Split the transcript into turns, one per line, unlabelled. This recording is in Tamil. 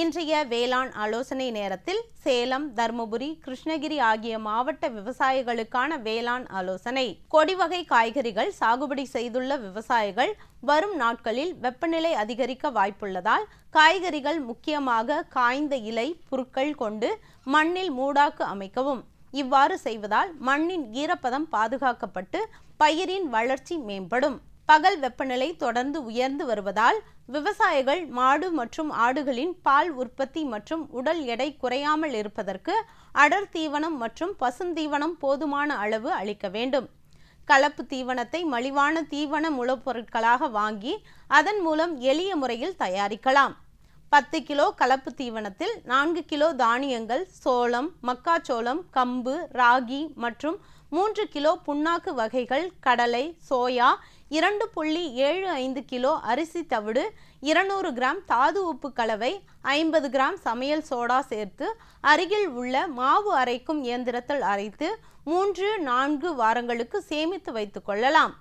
இன்றைய வேளாண் ஆலோசனை நேரத்தில் சேலம், தருமபுரி, கிருஷ்ணகிரி ஆகிய மாவட்ட விவசாயிகளுக்கான வேளாண் ஆலோசனை. கொடி வகை காய்கறிகள் சாகுபடி செய்துள்ள விவசாயிகள் வரும் நாட்களில் வெப்பநிலை அதிகரிக்க வாய்ப்புள்ளதால் காய்கறிகள் முக்கியமாக காய்ந்த இலை, புற்கள் கொண்டு மண்ணில் மூடாக்கு அமைக்கவும். இவ்வாறு செய்வதால் மண்ணின் ஈரப்பதம் பாதுகாக்கப்பட்டு பயிரின் வளர்ச்சி மேம்படும். பகல் வெப்பநிலை தொடர்ந்து உயர்ந்து வருவதால் விவசாயிகள் மாடு மற்றும் ஆடுகளின் பால் உற்பத்தி மற்றும் உடல் எடை குறையாமல் இருப்பதற்கு அடர் தீவனம் மற்றும் பசுந்தீவனம் போதுமான அளவு அளிக்க வேண்டும். கலப்பு தீவனத்தை மலிவான தீவன மூலப்பொருட்களாக வாங்கி அதன் மூலம் எளிய முறையில் தயாரிக்கலாம். 10 கிலோ கலப்பு தீவனத்தில் 4 கிலோ தானியங்கள், சோளம், மக்காச்சோளம், கம்பு, ராகி மற்றும் 3 கிலோ புண்ணாக்கு வகைகள், கடலை, சோயா, 2.75 கிலோ அரிசி தவிடு, 200 கிராம் தாது உப்பு கலவை, 50 கிராம் சமையல் சோடா சேர்த்து அருகில் உள்ள மாவு அரைக்கும் இயந்திரத்தில் அரைத்து 3-4 வாரங்களுக்கு சேமித்து வைத்துக் கொள்ளலாம்.